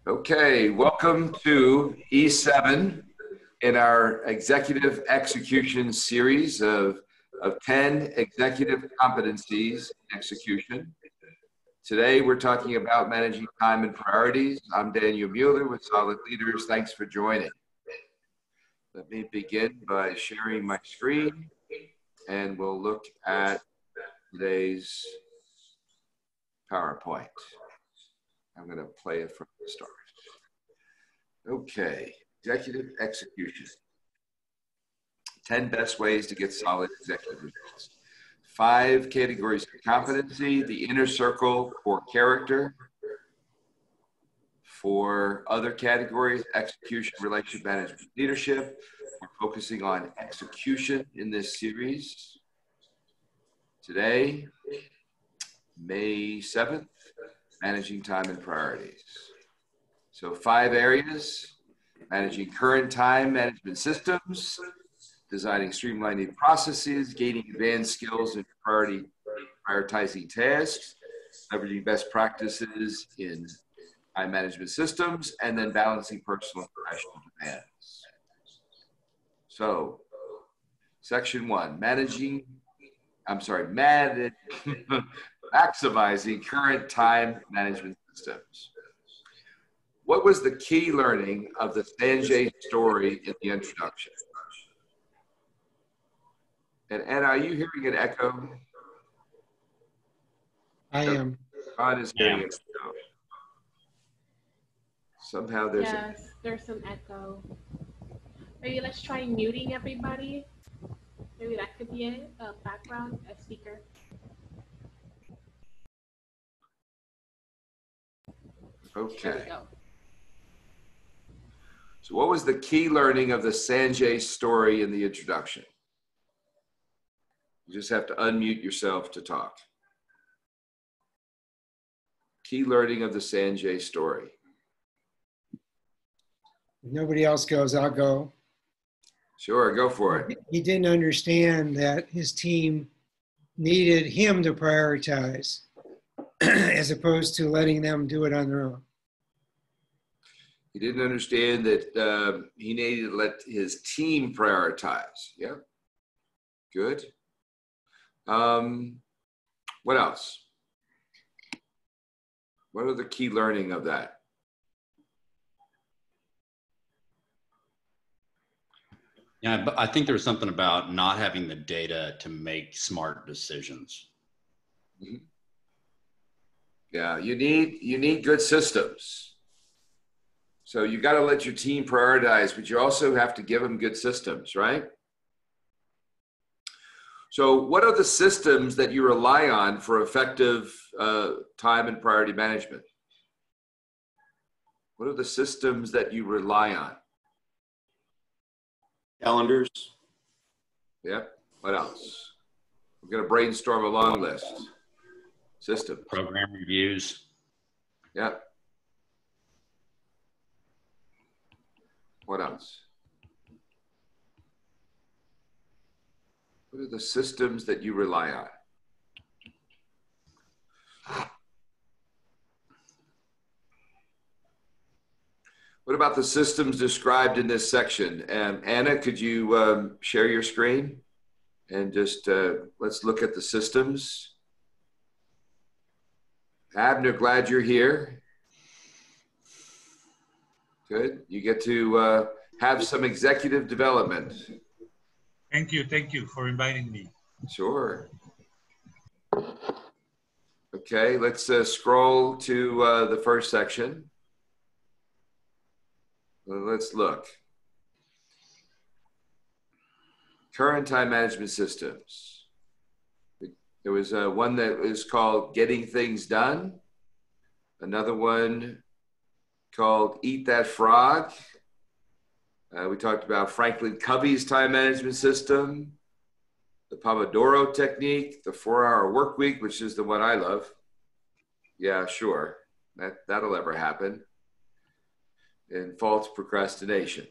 Okay, welcome to E7 in our executive execution series of 10 executive competencies in execution. Today, we're talking about managing time and priorities. I'm Daniel Mueller with Solid Leaders. Thanks for joining. Let me begin by sharing my screen, and we'll look at today's PowerPoint. I'm going to play it from the start. Okay, executive execution. 10 best ways to get solid executive results. 5 categories of competency, the inner circle for character. 4 other categories, execution, relationship management, leadership. We're focusing on execution in this series. Today, May 7th, managing time and priorities. So 5 areas: managing current time management systems, designing streamlining processes, gaining advanced skills in prioritizing tasks, leveraging best practices in time management systems, and then balancing personal and professional demands. So, section 1, maximizing current time management systems. What was the key learning of the Sanjay story in the introduction? And Anna, are you hearing an echo? I am. God is hearing an echo. Somehow there's there's some echo. Maybe let's try muting everybody. Maybe that could be it, a background, a speaker. Okay. There we go. So what was the key learning of the Sanjay story in the introduction? You just have to unmute yourself to talk. Key learning of the Sanjay story. If nobody else goes, I'll go. Sure, go for it. He didn't understand that his team needed him to prioritize as opposed to letting them do it on their own. He didn't understand that he needed to let his team prioritize. Yeah, good. What else? What are the key learning of that? Yeah, but I think there was something about not having the data to make smart decisions. Mm-hmm. Yeah, you need good systems. So you got to let your team prioritize, but you also have to give them good systems, right? So what are the systems that you rely on for effective time and priority management? What are the systems that you rely on? Calendars. Yep. What else? We're going to brainstorm a long list. System. Program reviews. Yep. What else? What are the systems that you rely on? What about the systems described in this section? Anna, could you share your screen? And just let's look at the systems. Abner, glad you're here. Good. You get to have some executive development. Thank you for inviting me. Sure. Okay, let's scroll to the first section. Let's look. Current time management systems. There was one that was called Getting Things Done. Another one called Eat That Frog. We talked about Franklin Covey's time management system, the Pomodoro technique, the 4-hour work week, which is the one I love. Yeah, sure, that'll ever happen. And false procrastination.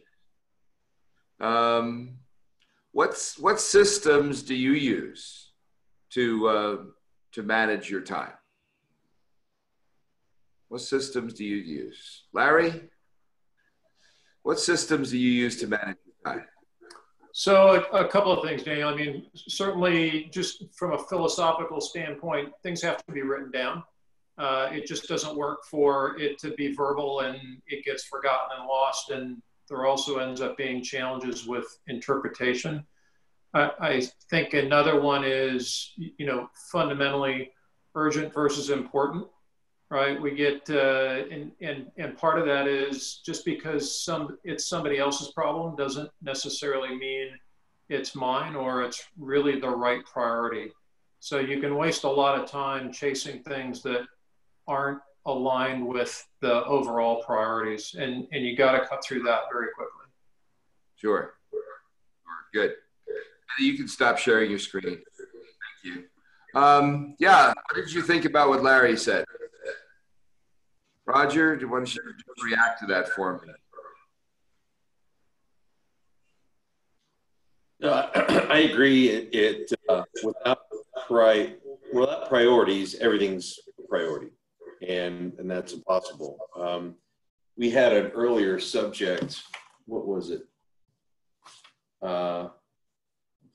What systems do you use to manage your time? What systems do you use? Larry, what systems do you use to manage your time? So a couple of things, Daniel. I mean, certainly just from a philosophical standpoint, things have to be written down. It just doesn't work for it to be verbal and it gets forgotten and lost. And there also ends up being challenges with interpretation. I think another one is, fundamentally urgent versus important, right? We get, and part of that is just because it's somebody else's problem doesn't necessarily mean it's mine or it's really the right priority. So you can waste a lot of time chasing things that aren't aligned with the overall priorities, and you got to cut through that very quickly. Sure. Good. You can stop sharing your screen. Thank you. Yeah, what did you think about what Larry said? Roger, why don't you react to that for me? I agree. Without priorities, everything's a priority, and that's impossible. We had an earlier subject. What was it? It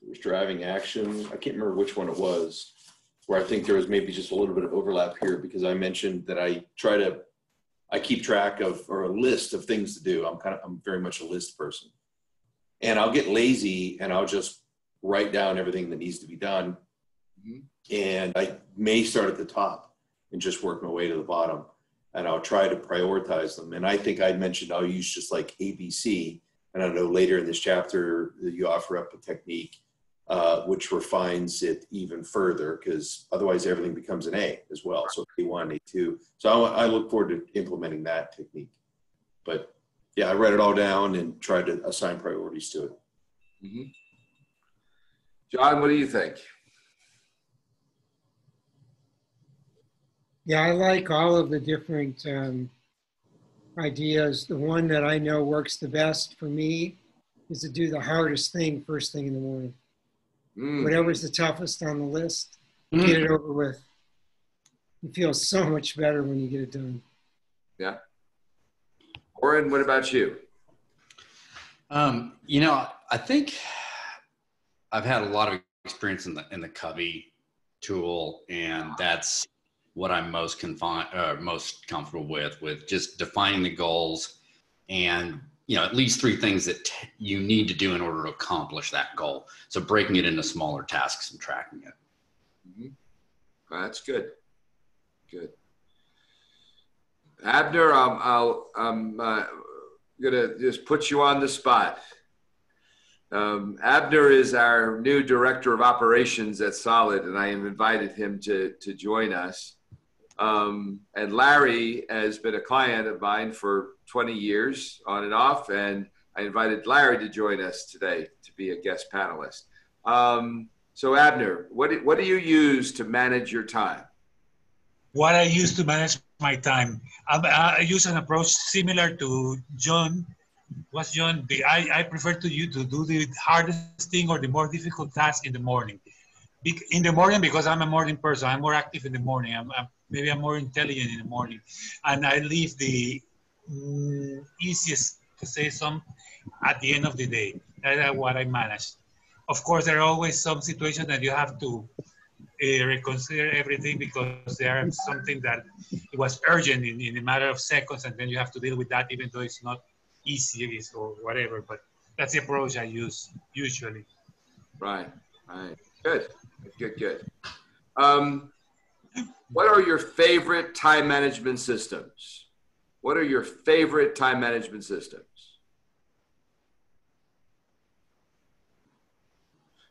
was driving action. I can't remember which one it was, where I think there was maybe just a little bit of overlap here, because I mentioned that I keep track of, or a list of things to do. I'm very much a list person, and I'll get lazy and I'll just write down everything that needs to be done. Mm-hmm. And I may start at the top and just work my way to the bottom, and I'll try to prioritize them. And I think I mentioned I'll use just like ABC. And I know later in this chapter that you offer up a technique which refines it even further, because otherwise everything becomes an A as well. So A1, A2. So I look forward to implementing that technique. But yeah, I write it all down and try to assign priorities to it. Mm-hmm. John, what do you think? Yeah, I like all of the different ideas. The one that I know works the best for me is to do the hardest thing first thing in the morning. Whatever's the toughest on the list, get it over with. You feel so much better when you get it done. Yeah. Oren, what about you? I think I've had a lot of experience in the Covey tool, and that's what I'm most comfortable with just defining the goals and, at least 3 things that you need to do in order to accomplish that goal. So breaking it into smaller tasks and tracking it. Mm-hmm. Well, that's good. Good. Abner, I'm gonna just put you on the spot. Abner is our new director of operations at Solid, and I have invited him to join us. And Larry has been a client of mine for 20 years on and off, and I invited Larry to join us today to be a guest panelist. So Abner, what do you use to manage your time? What I use to manage my time, I use an approach similar to John. What's John? I prefer to do the hardest thing or the more difficult task in the morning. In the morning, because I'm a morning person, I'm more active in the morning. Maybe I'm more intelligent in the morning, and I leave the easiest to say some at the end of the day. That's what I manage. Of course, there are always some situations that you have to reconsider everything, because there is something that it was urgent in a matter of seconds, and then you have to deal with that, even though it's not easy or whatever. But that's the approach I use usually. Right. Good. What are your favorite time management systems? What are your favorite time management systems?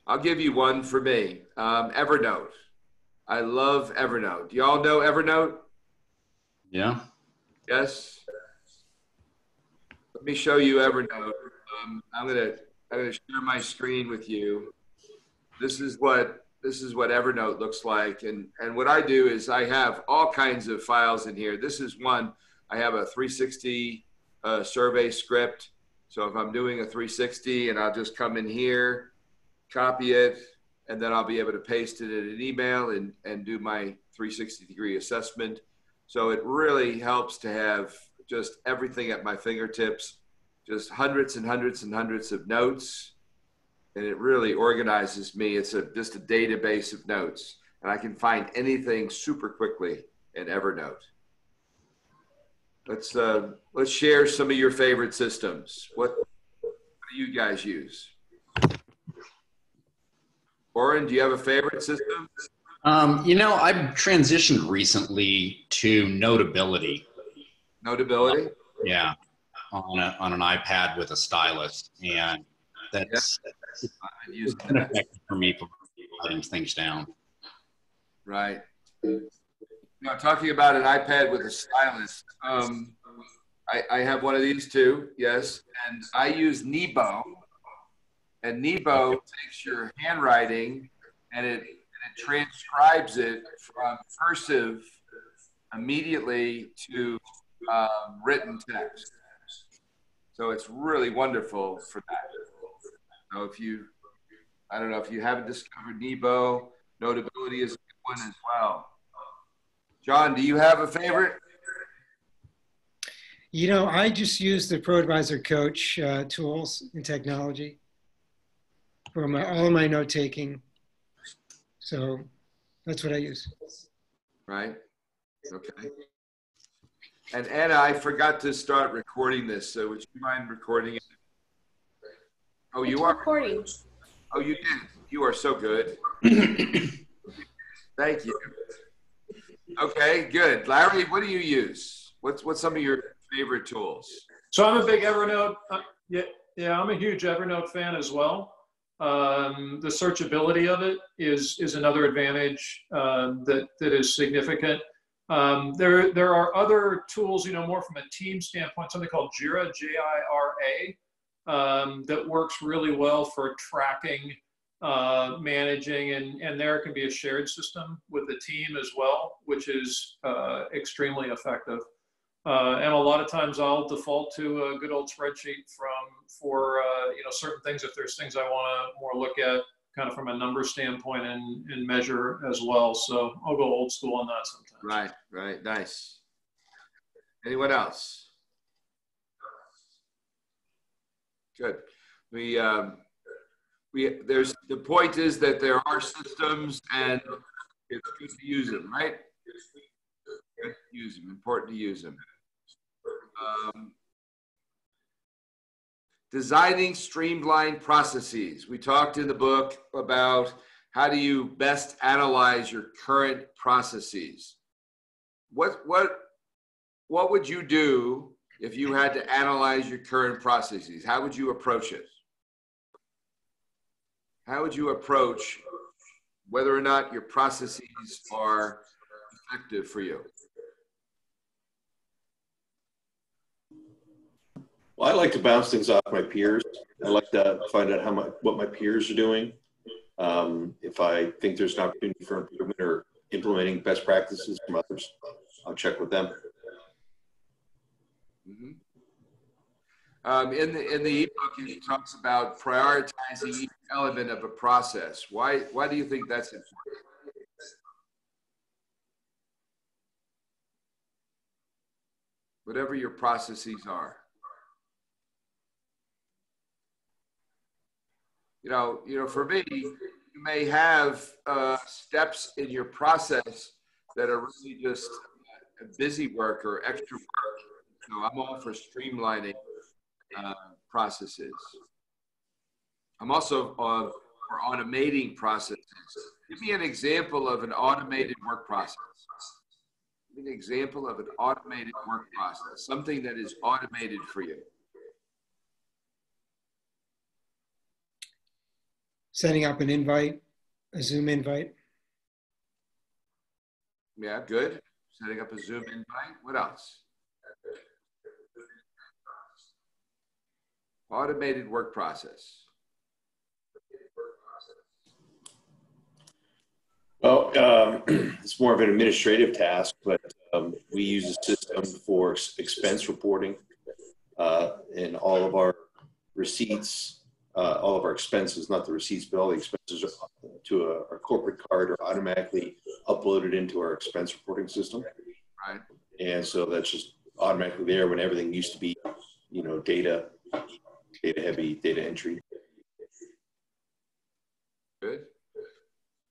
I'll give you one for me. Evernote. I love Evernote. Do y'all know Evernote? Yeah. Yes. Let me show you Evernote. I'm gonna share my screen with you. This is what Evernote looks like, and what I do is I have all kinds of files in here. This is one. I have a 360 survey script. So if I'm doing a 360, and I'll just come in here, copy it, and then I'll be able to paste it in an email and do my 360-degree assessment. So it really helps to have just everything at my fingertips, just hundreds and hundreds and hundreds of notes. And it really organizes me. It's just a database of notes. And I can find anything super quickly in Evernote. Let's share some of your favorite systems. What do you guys use? Oren, do you have a favorite system? You know, I've transitioned recently to Notability. Notability? Yeah, on an iPad with a stylus, and that's it's been effective for me for writing things down. Right. Now, talking about an iPad with a stylus, I have one of these too, yes, and I use Nebo, and Nebo takes your handwriting and it transcribes it from cursive immediately to written text. So it's really wonderful for that. So I don't know if you haven't discovered Nebo, Notability is a good one as well. John, do you have a favorite? You know, I just use the ProAdvisor Coach tools and technology for all of my note taking. So that's what I use. Right. Okay. And Anna, I forgot to start recording this. So would you mind recording it? Oh, you are recording. Oh, you did. You are so good. Thank you. Okay, good. Larry, what do you use? What's some of your favorite tools? So I'm a big Evernote. Yeah, I'm a huge Evernote fan as well. The searchability of it is another advantage that is significant. There are other tools, you know, more from a team standpoint, something called Jira, J-I-R-A, that works really well for tracking, managing, and there can be a shared system with the team as well, which is extremely effective. And a lot of times I'll default to a good old spreadsheet for you know, certain things if there's things I want to more look at kind of from a number standpoint and measure as well. So I'll go old school on that sometimes. Right, nice. Anyone else? Good. There's the point is that there are systems and it's good to use them, right? Good to use them, important to use them. Designing streamlined processes. We talked in the book about how do you best analyze your current processes. What would you do if you had to analyze your current processes? How would you approach it? How would you approach whether or not your processes are effective for you? Well, I like to bounce things off my peers. I like to find out what my peers are doing. If I think there's an opportunity for improvement or implementing best practices from others, I'll check with them. Mm-hmm. In the ebook, it talks about prioritizing each element of a process. Why do you think that's important? Whatever your processes are. You know, for me, you may have steps in your process that are really just busy work or extra work. So I'm all for streamlining processes. I'm also for automating processes. Give me an example of an automated work process. Give me an example of an automated work process, something that is automated for you. Setting up an invite, a Zoom invite. Yeah, good. Setting up a Zoom invite. What else? Automated work process. Well, it's more of an administrative task, but we use a system for expense reporting and all of our receipts, all of our expenses, not the receipts, but all the expenses to our corporate card are automatically uploaded into our expense reporting system. Right. And so that's just automatically there when everything used to be, you know, data heavy, data entry. Good.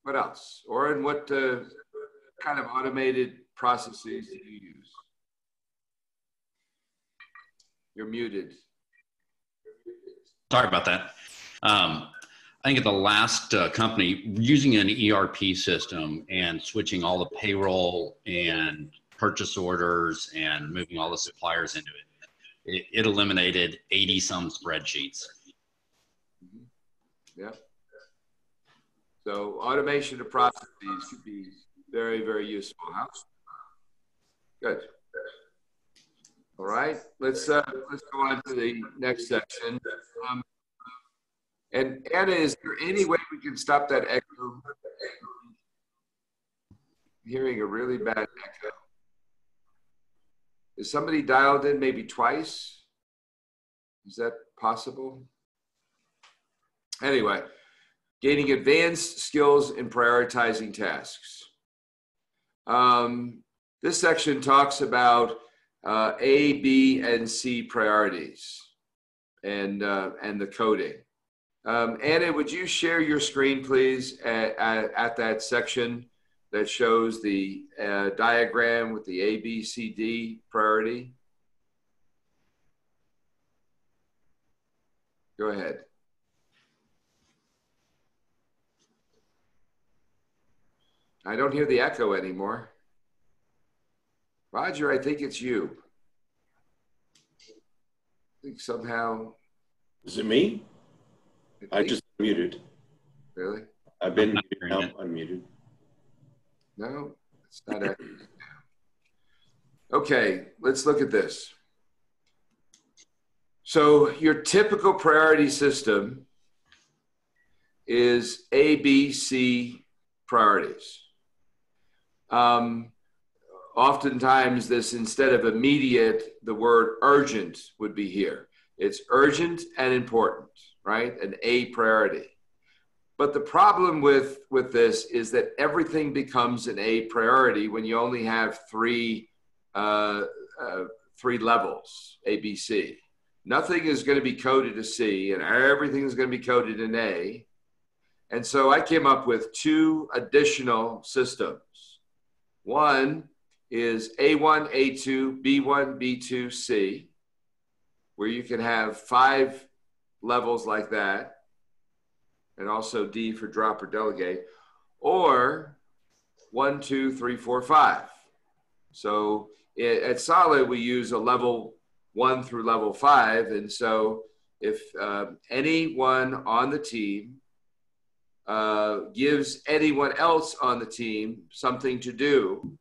What else? Or in what kind of automated processes do you use? You're muted. Sorry about that. I think at the last company, using an ERP system and switching all the payroll and purchase orders and moving all the suppliers into it, it eliminated 80 some spreadsheets. Yeah. So automation of processes could be very, very useful, huh? Good. All right, let's go on to the next section. And Anna, is there any way we can stop that echo? I'm hearing a really bad echo. Is somebody dialed in maybe twice? Is that possible? Anyway, gaining advanced skills in prioritizing tasks. This section talks about A, B, and C priorities and the coding. Anna, would you share your screen, please, at that section that shows the diagram with the A, B, C, D priority? Go ahead. I don't hear the echo anymore. Roger, I think it's you. I think somehow. Is it me? I just muted. Really? I've been now unmuted. No, it's not active. Okay, let's look at this. So your typical priority system is A, B, C priorities. Oftentimes this, instead of immediate, the word urgent would be here. It's urgent and important, right? An A priority. But the problem with this is that everything becomes an A priority when you only have three levels, A, B, C. Nothing is going to be coded a C, and everything is going to be coded an A. And so I came up with two additional systems. One is A1, A2, B1, B2, C, where you can have 5 levels like that, and also D for drop or delegate, or 1, 2, 3, 4, 5. So at Solid, we use a level 1 through level 5. And so if anyone on the team gives anyone else on the team something to do,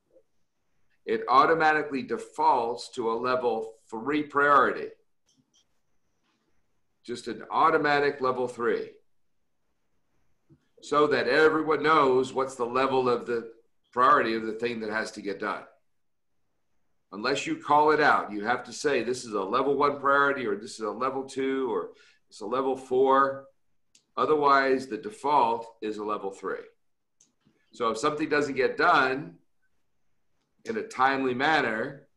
it automatically defaults to a level 3 priority. Just an automatic level 3. So that everyone knows what's the level of the priority of the thing that has to get done. Unless you call it out, you have to say this is a level 1 priority, or this is a level 2, or it's a level 4. Otherwise, the default is a level 3. So if something doesn't get done in a timely manner,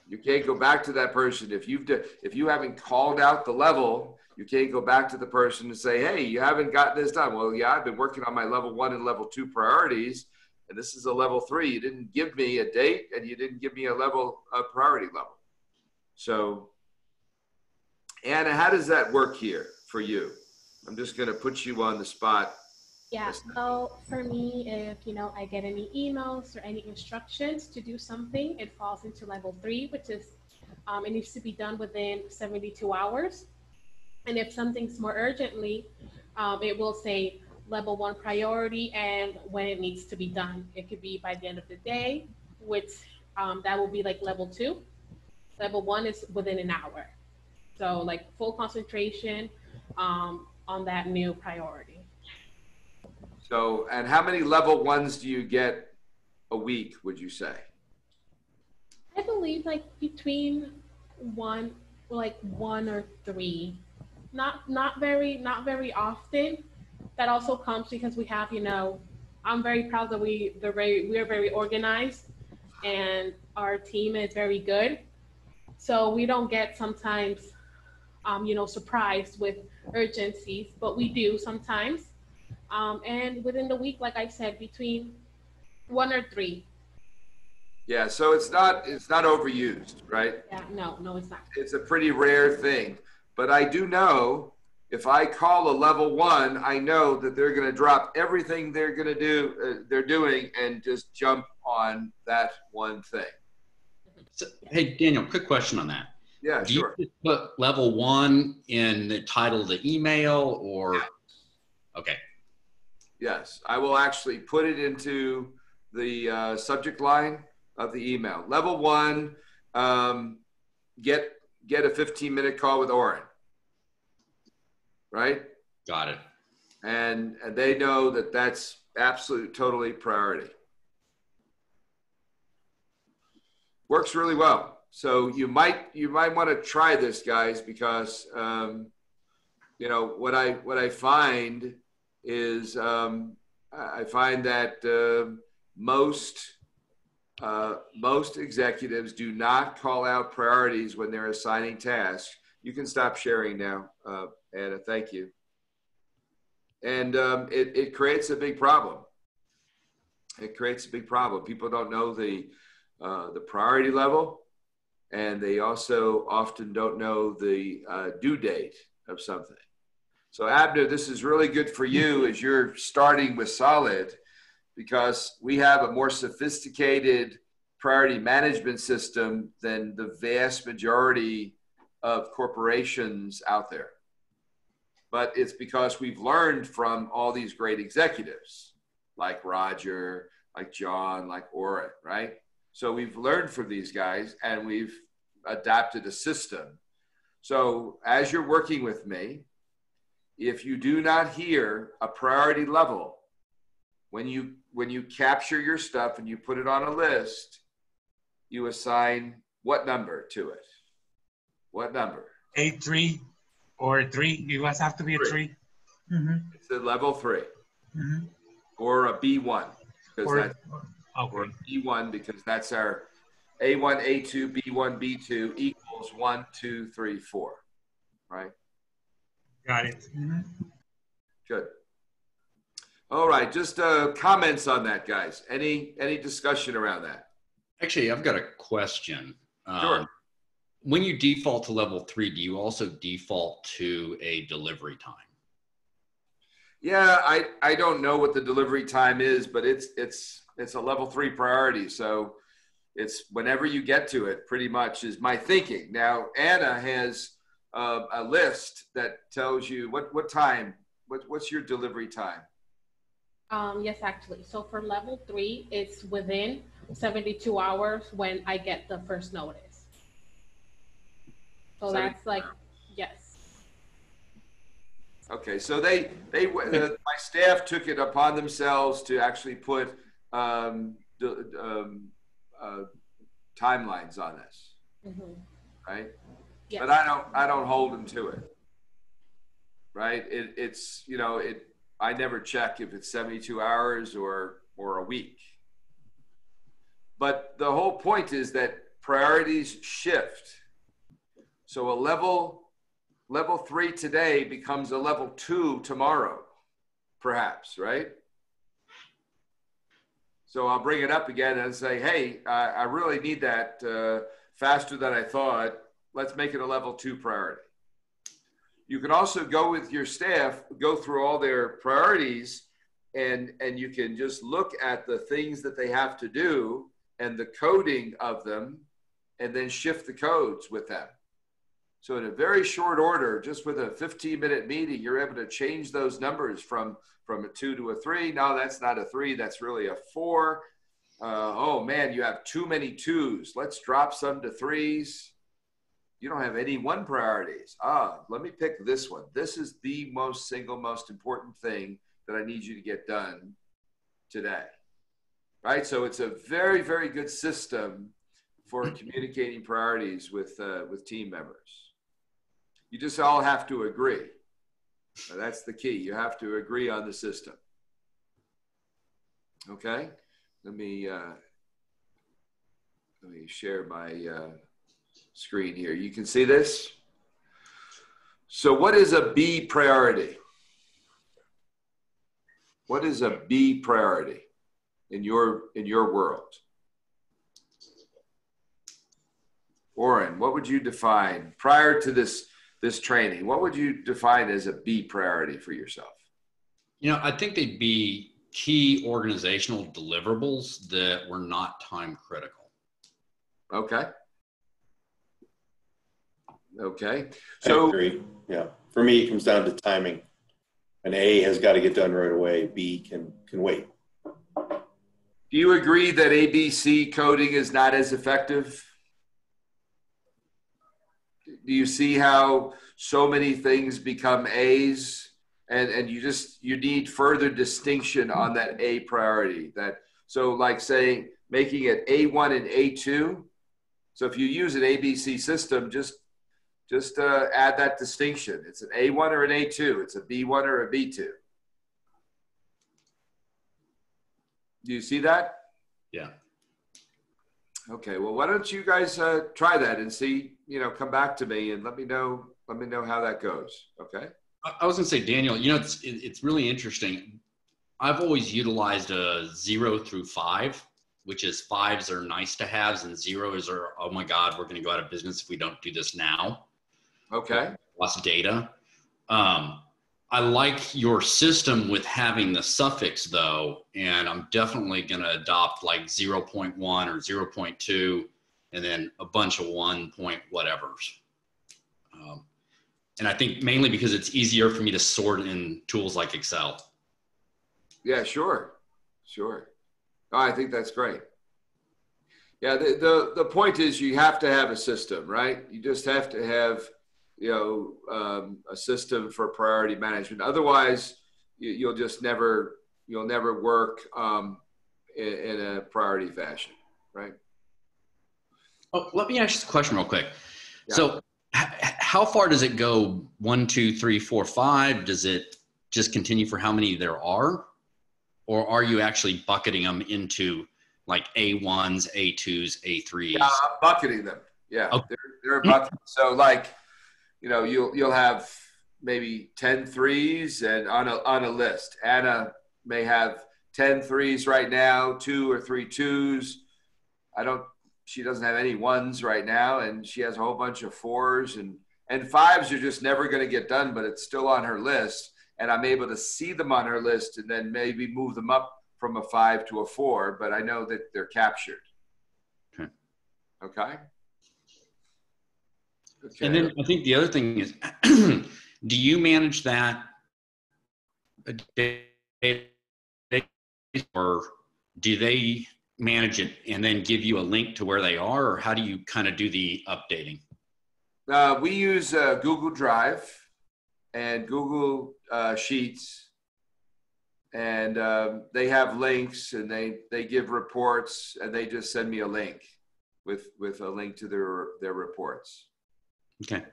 you can't go back to that person. If you haven't called out the level, you can't go back to the person and say, hey, you haven't gotten this done. Well, yeah, I've been working on my level 1 and level 2 priorities, and this is a level 3. You didn't give me a date, and you didn't give me a priority level. So, Anna, how does that work here for you? I'm just going to put you on the spot. Yeah, so for me, if I get any emails or any instructions to do something, it falls into level 3, which is it needs to be done within 72 hours. And if something's more urgently, it will say level 1 priority and when it needs to be done. It could be by the end of the day, which that will be like level 2. Level 1 is within an hour. So like full concentration on that new priority. So, and how many level 1s do you get a week, would you say? I believe like between one or 3. Not very often. That also comes because we have, I'm very proud that we are very organized, and our team is very good. So we don't get sometimes, surprised with urgencies, but we do sometimes. And within the week, like I said, between 1 or 3. Yeah, so it's not overused, right? Yeah, no, it's not. It's a pretty rare thing. But I do know if I call a level 1, I know that they're going to drop everything they're going to do, they're doing, and just jump on that one thing. So, hey, Daniel, quick question on that. Yeah, Do sure. you just put level 1 in the title of the email, or? Yeah. Okay. Yes, I will actually put it into the subject line of the email. Level 1, get a 15-minute call with Oren. Right? Got it. And they know that that's absolute, totally priority. Works really well. So you might want to try this, guys, because what I find is I find that most executives do not call out priorities when they're assigning tasks. You can stop sharing now, Anna. Thank you. And it creates a big problem. It creates a big problem. People don't know the priority level, and they also often don't know the due date of something. So Abner, this is really good for you as you're starting with Solid, because we have a more sophisticated priority management system than the vast majority of corporations out there. But it's because we've learned from all these great executives like Roger, like John, like Oren, right? So we've learned from these guys and we've adapted a system. So as you're working with me, if you do not hear a priority level, when you capture your stuff and you put it on a list, you assign what number to it? What number? 8, 3, or 3. It was have to be a 3. Mm-hmm. It's a level 3, mm-hmm. Or a B1, or a B1 because that's our A1, A2, B1, B2 equals 1, 2, 3, 4, right? Got it. Mm-hmm. Good. All right, just comments on that, guys. Any discussion around that? Actually, I've got a question. Sure. When you default to level 3, do you also default to a delivery time? Yeah, I don't know what the delivery time is, but it's a level 3 priority. So it's whenever you get to it, pretty much is my thinking. Now, Anna has a list that tells you what time, what's your delivery time? Yes, actually. So for level 3, it's within 72 hours when I get the first notice. So that's like, yes. Okay, so my staff took it upon themselves to actually put timelines on this, mm-hmm. Right? Yes. But I don't hold them to it, right? It's I never check if it's 72 hours or a week. But the whole point is that priorities shift. So a level 3 today becomes a level 2 tomorrow, perhaps, right? So I'll bring it up again and say, hey, I really need that faster than I thought. Let's make it a level 2 priority. You can also go with your staff, go through all their priorities, and you can just look at the things that they have to do and the coding of them, and then shift the codes with them. So in a very short order, just with a 15-minute meeting, you're able to change those numbers from a 2 to a 3. No, that's not a 3. That's really a 4. Oh, man, you have too many 2s. Let's drop some to 3s. You don't have any 1 priorities. Let me pick this one. This is the most important thing that I need you to get done today. Right? So it's a very, very good system for communicating priorities with team members. You just all have to agree. Now, that's the key. You have to agree on the system. Okay? Let me Let me share my screen here. You can see this. So what is a B priority? What is a B priority in your world? Oren, what would you define prior to this training? What would you define as a B priority for yourself? I think they'd be key organizational deliverables that were not time critical. Okay. So I agree. Yeah. For me, it comes down to timing. An A has got to get done right away. B can wait. Do you agree that ABC coding is not as effective? Do you see how so many things become A's, and you need further distinction on that A priority? So like saying making it A1 and A2. So if you use an ABC system, just add that distinction. It's an A1 or an A2. It's a B1 or a B2. Do you see that? Yeah. Okay. Well, why don't you guys try that and see, come back to me and let me know how that goes. Okay. I was going to say, Daniel, it's really interesting. I've always utilized a 0 through 5, which is 5s are nice to haves and 0s are, oh my God, we're going to go out of business if we don't do this now. Okay. Lots of data. I like your system with having the suffix though, and I'm definitely going to adopt like 0.1 or 0.2 and then a bunch of 1 point whatevers. And I think mainly because it's easier for me to sort in tools like Excel. Yeah, sure. Oh, I think that's great. Yeah, the point is you have to have a system, right? You just have to have a system for priority management. Otherwise, you'll never work in a priority fashion, right? Oh, let me ask you a question real quick. Yeah. So how far does it go? 1, 2, 3, 4, 5? Does it just continue for how many there are? Or are you actually bucketing them into like A1s, A2s, A3s? Yeah, I'm bucketing them. Yeah, okay. they're bucketed. So like, you'll have maybe 10 threes and on a list. Anna may have 10 threes right now, 2 or 3 twos. She doesn't have any 1s right now, and she has a whole bunch of 4s and 5s are just never going to get done, but it's still on her list. And I'm able to see them on her list and then maybe move them up from a 5 to a 4, but I know that they're captured. Okay. And then I think the other thing is, do you manage that or do they manage it and then give you a link to where they are, or how do you kind of do the updating? We use Google Drive and Google Sheets, and they have links and they give reports, and they just send me a link with a link to their reports. Okay.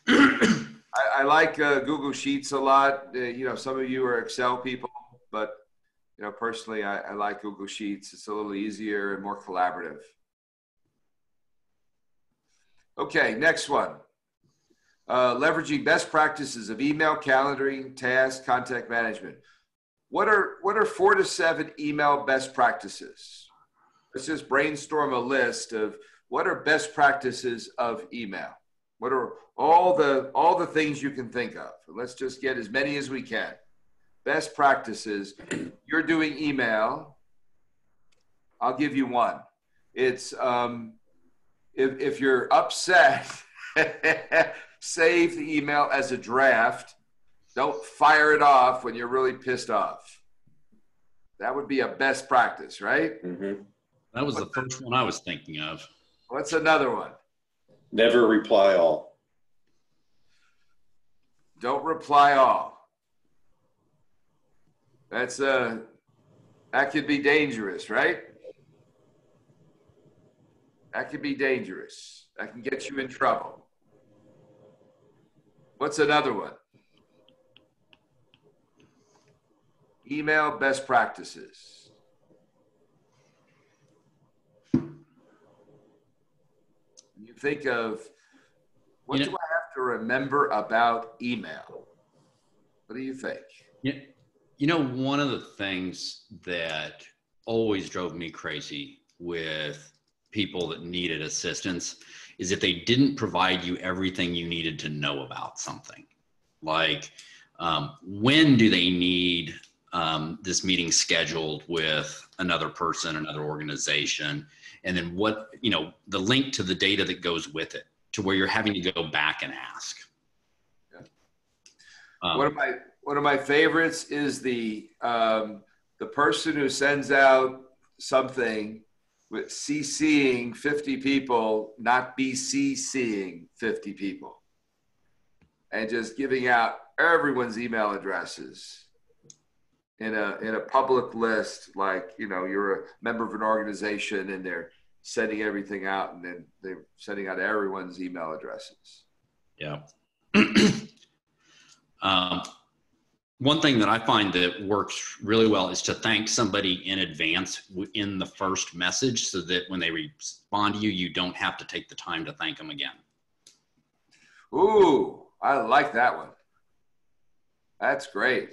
I like Google Sheets a lot. Some of you are Excel people, but personally, I like Google Sheets. It's a little easier and more collaborative. Okay, next one. Leveraging best practices of email, calendaring, task, contact management. What are 4 to 7 email best practices? Let's just brainstorm a list of what are best practices of email. What are all the things you can think of? Let's just get as many as we can. Best practices. You're doing email. I'll give you one. It's if you're upset, save the email as a draft. Don't fire it off when you're really pissed off. That would be a best practice, right? Mm-hmm. That was the first one I was thinking of. What's another one? Never reply all. Don't reply all. That could be dangerous, right? That could be dangerous. That can get you in trouble. What's another one? Email best practices. You think of, what do I have to remember about email? What do you think? One of the things that always drove me crazy with people that needed assistance is if they didn't provide you everything you needed to know about something. Like, when do they need this meeting scheduled with another person, another organization? And then what, the link to the data that goes with it, to where you're having to go back and ask. One of my favorites is the person who sends out something with CCing 50 people, not BCCing 50 people, and just giving out everyone's email addresses in a public list, like, you're a member of an organization and they're sending everything out, and then they're sending out everyone's email addresses. Yeah. One thing that I find that works really well is to thank somebody in advance in the first message, so that when they respond to you, you don't have to take the time to thank them again. Ooh, I like that one. That's great.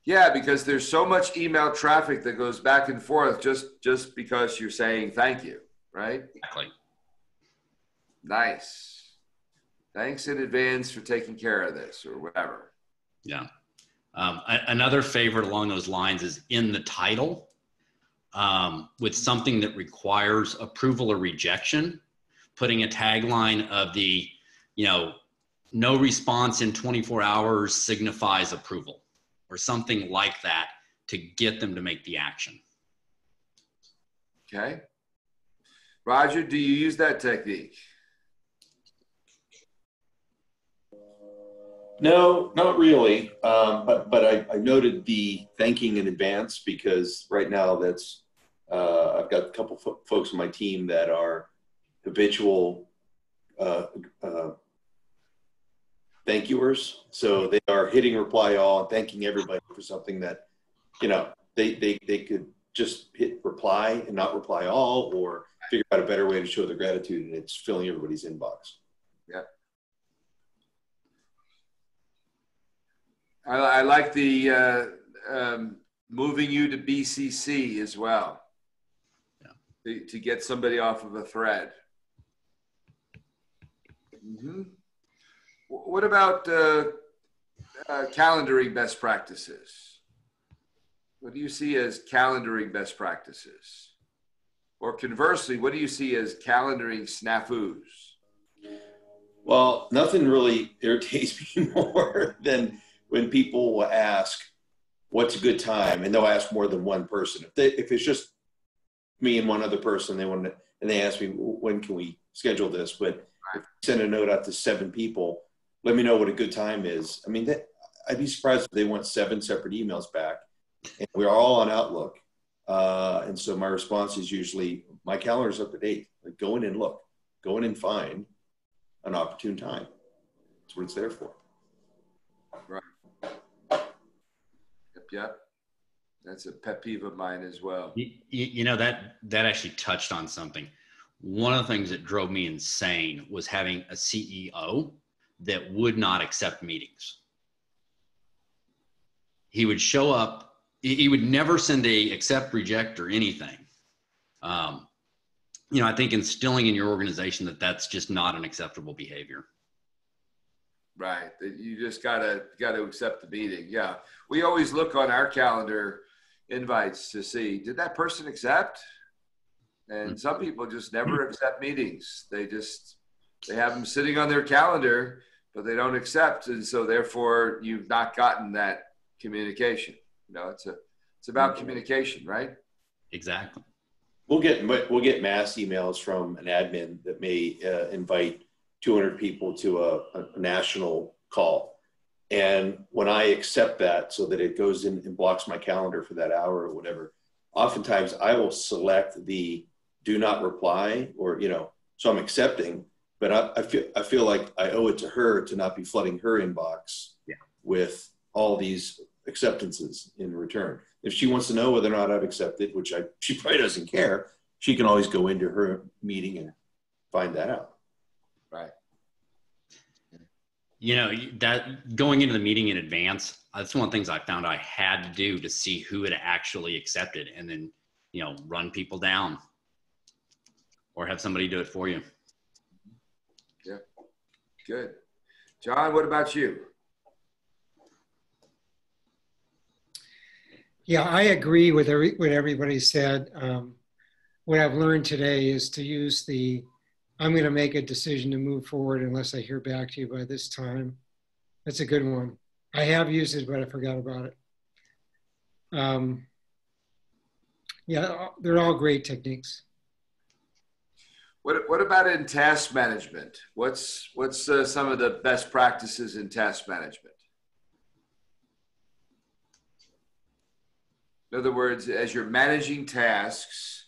Yeah, because there's so much email traffic that goes back and forth just because you're saying thank you, right? Exactly. Nice. Thanks in advance for taking care of this, or whatever. Yeah. Another favorite along those lines is in the title, with something that requires approval or rejection, putting a tagline of the, no response in 24 hours signifies approval, or something like that, to get them to make the action. Okay. Roger, do you use that technique? No, not really. But I noted the thanking in advance, because right now that's, I've got a couple folks on my team that are habitual thank youers. So they are hitting reply all and thanking everybody for something that, they could just hit reply and not reply all, or figure out a better way to show their gratitude, and it's filling everybody's inbox. Yeah. I like the moving you to BCC as well. Yeah. To get somebody off of a thread. Mm-hmm. What about calendaring best practices? What do you see as calendaring best practices? Or conversely, what do you see as calendaring snafus? Well, nothing really irritates me more than when people will ask, what's a good time? And they'll ask more than one person. If it's just me and one other person, and they ask me, when can we schedule this? But if you send a note out to 7 people, let me know what a good time is. I mean, I'd be surprised if they want 7 separate emails back. And we're all on Outlook. And so my response is usually, my calendar's up to date. Like, go in and look. Go in and find an opportune time. That's what it's there for. Right. Yep. That's a pet peeve of mine as well. That actually touched on something. One of the things that drove me insane was having a CEO that would not accept meetings. He would show up. He would never send a accept, reject, or anything. I think instilling in your organization that that's just not an acceptable behavior. Right. You just gotta accept the meeting. Yeah. We always look on our calendar invites to see, did that person accept? And some people just never accept meetings. They have them sitting on their calendar, but they don't accept. And so therefore you've not gotten that communication. It's about communication, right? Exactly. We'll get mass emails from an admin that may invite 200 people to a national call. And when I accept that so that it goes in and blocks my calendar for that hour or whatever, oftentimes I will select the do not reply, or, so I'm accepting, but I feel like I owe it to her to not be flooding her inbox with all these acceptances in return. If she wants to know whether or not I've accepted, which she probably doesn't care, she can always go into her meeting and find that out. Right. You know, that going into the meeting in advance, that's one of the things I found I had to do to see who had actually accepted, and then, you know, run people down or have somebody do it for you. Yeah. Good. John, what about you? Yeah, I agree with what everybody said. What I've learned today is to use I'm going to make a decision to move forward unless I hear back to you by this time. That's a good one. I have used it, but I forgot about it. Yeah, they're all great techniques. What about in task management? What's some of the best practices in task management? In other words, as you're managing tasks,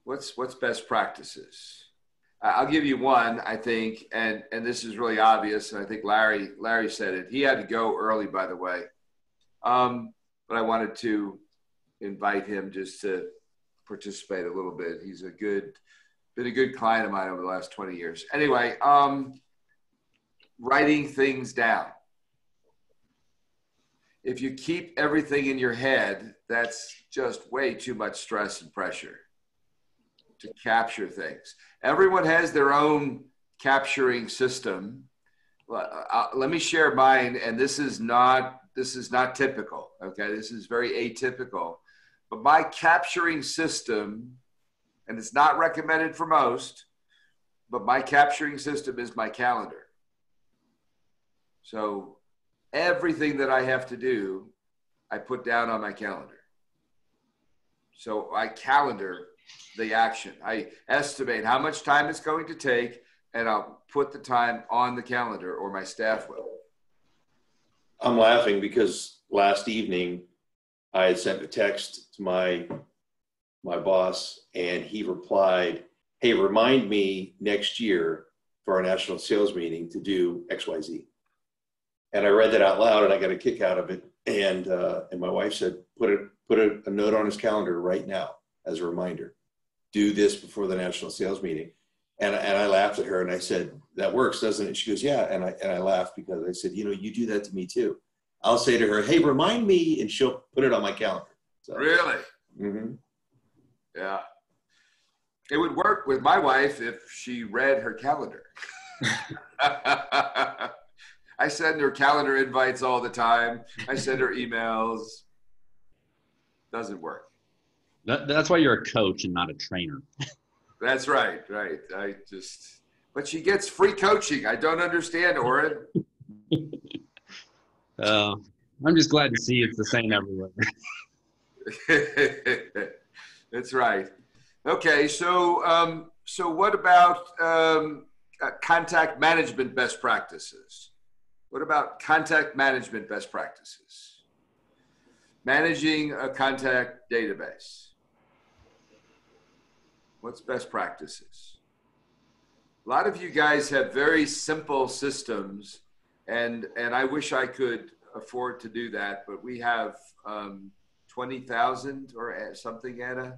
what's best practices? I'll give you one, I think, and this is really obvious, and I think Larry said it. He had to go early, by the way, but I wanted to invite him just to participate a little bit. He's been a good client of mine over the last 20 years. Anyway, writing things down. If you keep everything in your head, that's just way too much stress and pressure to capture things. Everyone has their own capturing system. Let me share mine, and this is not typical, okay? This is very atypical. But my capturing system, and it's not recommended for most, but my capturing system is my calendar. So everything that I have to do, I put down on my calendar. So I calendar the action. I estimate how much time it's going to take, and I'll put the time on the calendar, or my staff will. I'm laughing because last evening I had sent a text to my boss, and he replied, "Hey, remind me next year for our national sales meeting to do XYZ." And I read that out loud, and I got a kick out of it. And my wife said, put a note on his calendar right now as a reminder. Do this before the national sales meeting. And I laughed at her, and I said, "That works, doesn't it?" She goes, "Yeah." And I laughed because I said, "You know, you do that to me too." I'll say to her, "Hey, remind me," and she'll put it on my calendar. So, really? Mm-hmm. Yeah. It would work with my wife if she read her calendar. I send her calendar invites all the time. I send her emails. Doesn't work. That's why you're a coach and not a trainer. That's right. But she gets free coaching. I don't understand, Oren. I'm just glad to see it's the same everywhere. That's right. Okay, so what about contact management best practices? What about contact management best practices? Managing a contact database. What's best practices? A lot of you guys have very simple systems, and I wish I could afford to do that, but we have 20,000 or something, Anna.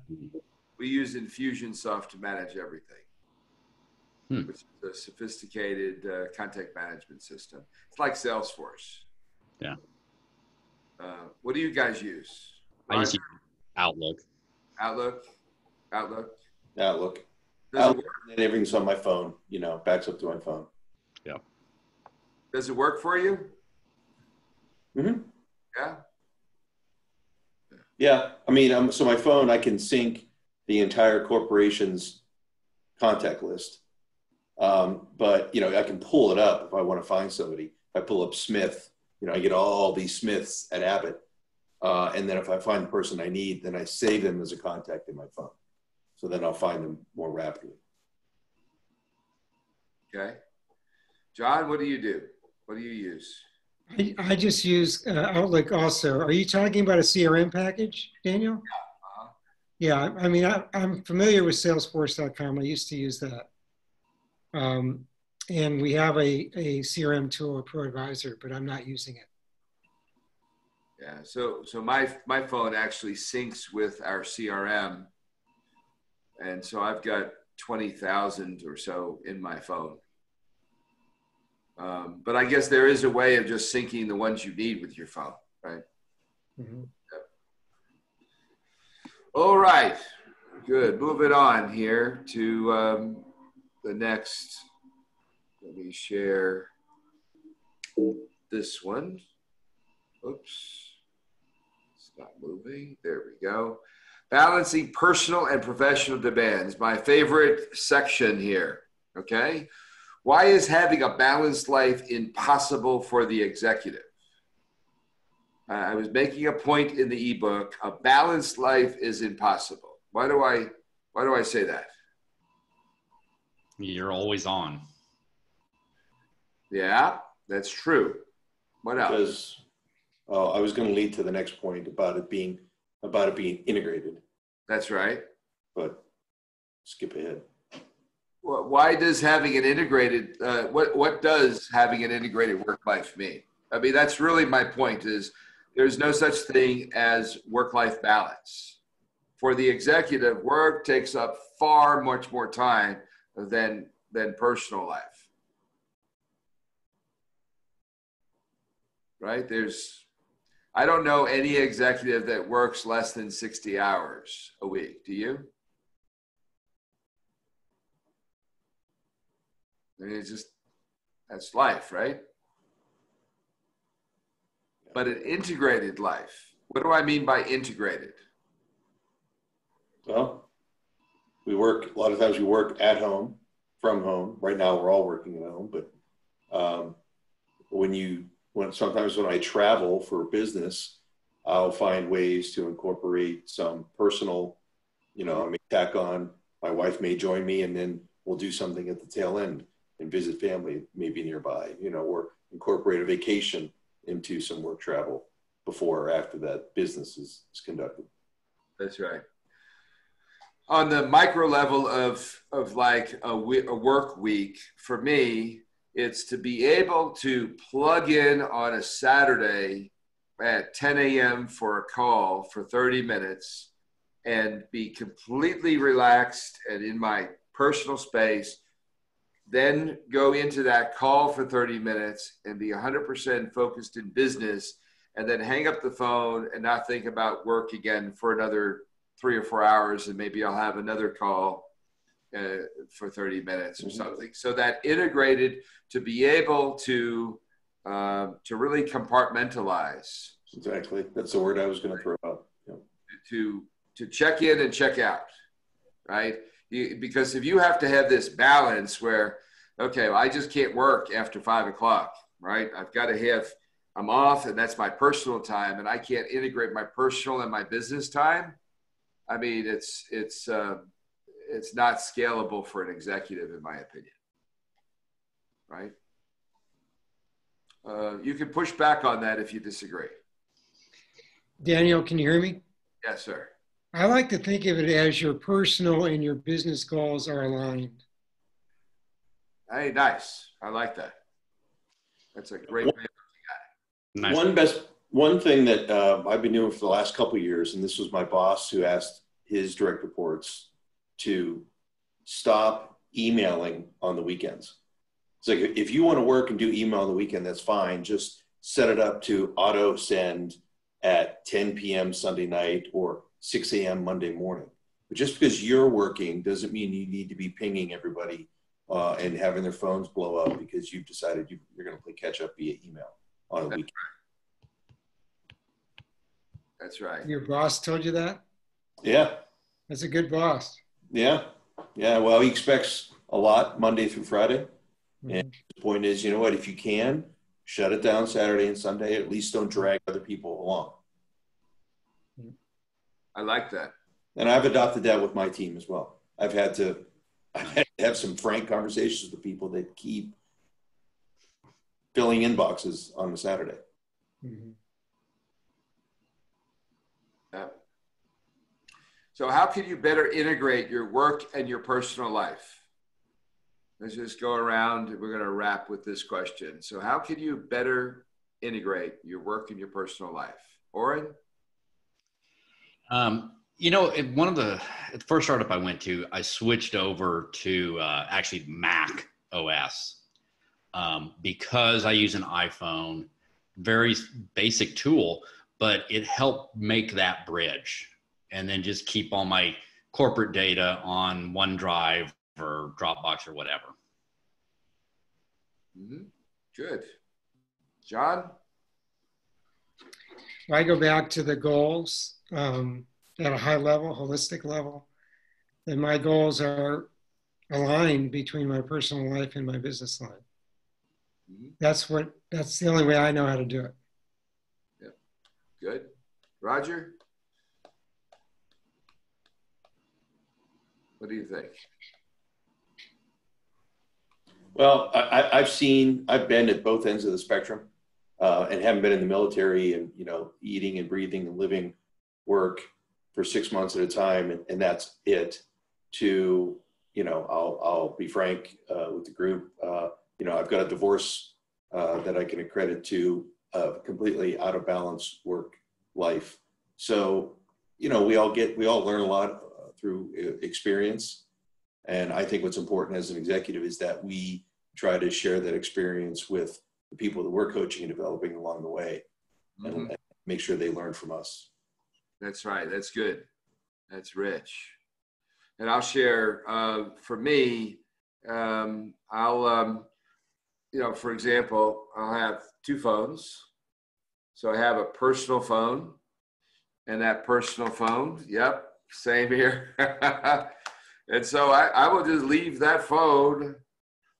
We use Infusionsoft to manage everything, which is a sophisticated contact management system. It's like Salesforce. Yeah. What do you guys use? I just use Outlook. Outlook. Outlook. Does it work? And everything's on my phone, backs up to my phone. Yeah. Does it work for you? Mm-hmm. Yeah. Yeah. I mean, so my phone, I can sync the entire corporation's contact list. But, I can pull it up if I want to find somebody. If I pull up Smith, I get all these Smiths at Abbott. And then if I find the person I need, then I save them as a contact in my phone. So then I'll find them more rapidly. Okay. John, what do you do? What do you use? I just use Outlook also. Are you talking about a CRM package, Daniel? Yeah. Yeah, I mean, I'm familiar with Salesforce.com. I used to use that. And we have a CRM tool, a ProAdvisor, but I'm not using it. Yeah, so my phone actually syncs with our CRM. And so I've got 20,000 or so in my phone. But I guess there is a way of just syncing the ones you need with your phone, right? Mm-hmm. Yep. All right, good. Moving on here to the next. Let me share this one. Oops, it's not moving. There we go. Balancing personal and professional demands. My favorite section here, okay? Why is having a balanced life impossible for the executive? I was making a point in the ebook, a balanced life is impossible. Why do I say that? You're always on. Yeah, that's true. What else? Because I was going to lead to the next point about it being integrated. That's right. But skip ahead. Well, why does having an integrated, what does having an integrated work life mean? I mean, that's really my point is there's no such thing as work-life balance. For the executive, work takes up far much more time than personal life. Right? I don't know any executive that works less than 60 hours a week. Do you? I mean, that's life, right? But an integrated life, what do I mean by integrated? Well, a lot of times we work at home, from home. Right now we're all working at home, but sometimes when I travel for business, I'll find ways to incorporate some personal, I may tack on, my wife may join me, and then we'll do something at the tail end and visit family maybe nearby, or incorporate a vacation into some work travel before or after that business is conducted. That's right. On the micro level of like a work week, for me, it's to be able to plug in on a Saturday at 10 a.m. for a call for 30 minutes and be completely relaxed and in my personal space, then go into that call for 30 minutes and be 100% focused in business, and then hang up the phone and not think about work again for another 3 or 4 hours, and maybe I'll have another call for 30 minutes or something. So that integrated, to be able to really compartmentalize. Exactly. That's the word I was going to throw out. Yeah. To check in and check out, right? Because if you have to have this balance where, okay, well, I just can't work after 5 o'clock, right? I'm off, and that's my personal time, and I can't integrate my personal and my business time. I mean, it's not scalable for an executive, in my opinion, right? You can push back on that if you disagree. Daniel, can you hear me? Yes, sir. I like to think of it as your personal and your business goals are aligned. Hey, nice. I like that. That's a great way of looking Nice. Nice. One thing that I've been doing for the last couple of years, and this was my boss who asked his direct reports to stop emailing on the weekends. It's like, if you want to work and do email on the weekend, that's fine. Just set it up to auto send at 10 p.m. Sunday night or 6 a.m. Monday morning. But just because you're working doesn't mean you need to be pinging everybody and having their phones blow up because you've decided you're going to play catch up via email on a weekend. That's right. Your boss told you that? Yeah. That's a good boss. Yeah. Yeah. Well, he expects a lot Monday through Friday. Mm-hmm. And the point is, you know what, if you can, shut it down Saturday and Sunday. At least don't drag other people along. I like that. And I've adopted that with my team as well. I've had to have some frank conversations with the people that keep filling inboxes on a Saturday. Mm-hmm. Yeah. So how can you better integrate your work and your personal life? Let's just go around. We're going to wrap with this question. So how can you better integrate your work and your personal life? Oren? You know, one of the first startup I went to, I switched over to actually Mac OS because I use an iPhone, very basic tool, but it helped make that bridge and then just keep all my corporate data on OneDrive or Dropbox or whatever. Mm-hmm. Good. John? I go back to the goals at a high level, holistic level, and my goals are aligned between my personal life and my business life. Mm-hmm. That's the only way I know how to do it. Yeah. Good. Roger? What do you think? Well, I've been at both ends of the spectrum and haven't been in the military and, you know, eating and breathing and living work for 6 months at a time. And that's it to, you know, I'll be frank with the group. You know, I've got a divorce that I can accredit to completely out of balance work life. So, you know, we all learn a lot through experience. And I think what's important as an executive is that we try to share that experience with the people that we're coaching and developing along the way, and make sure they learn from us. That's right. That's good. That's rich. And I'll share, for me, I'll, you know, for example, I'll have 2 phones. So I have a personal phone, and that personal phone, yep, same here. And so I will just leave that phone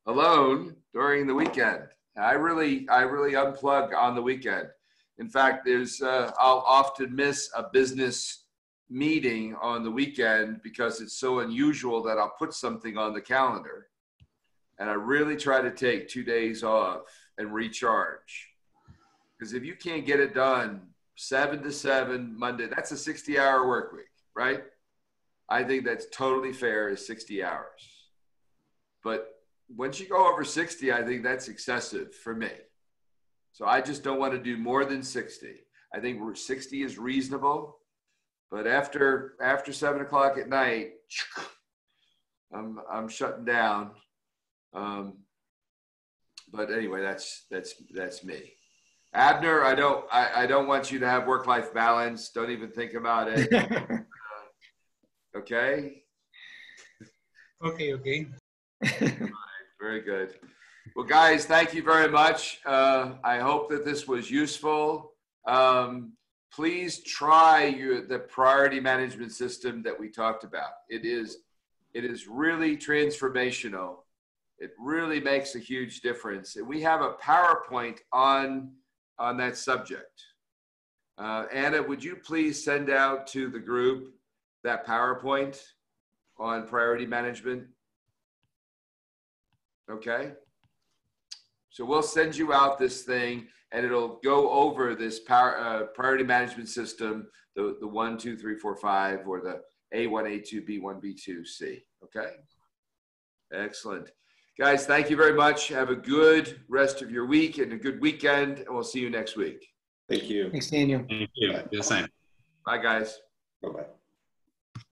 alone during the weekend. I really unplug on the weekend. In fact, I'll often miss a business meeting on the weekend because it's so unusual that I'll put something on the calendar. And I really try to take 2 days off and recharge. Because if you can't get it done 7 to 7 Monday, that's a 60-hour work week, right? I think that's totally fair, is 60 hours. But once you go over 60, I think that's excessive for me. So I just don't want to do more than 60. I think 60 is reasonable. But after 7 o'clock at night, I'm shutting down. But anyway, that's me. Abner, I don't want you to have work-life balance. Don't even think about it. Okay. Okay. Very good. Well, guys, thank you very much. I hope that this was useful. Please try the priority management system that we talked about. It is really transformational. It really makes a huge difference. And we have a PowerPoint on that subject. Anna, would you please send out to the group that PowerPoint on priority management? Okay. So we'll send you out this thing, and it'll go over this priority management system, the 1, 2, 3, 4, 5, or the A1, A2, B1, B2, C. Okay. Excellent. Guys, thank you very much. Have a good rest of your week and a good weekend, and we'll see you next week. Thank you. Thanks, Daniel. Thank you. Bye. The same. Bye, guys. Bye-bye.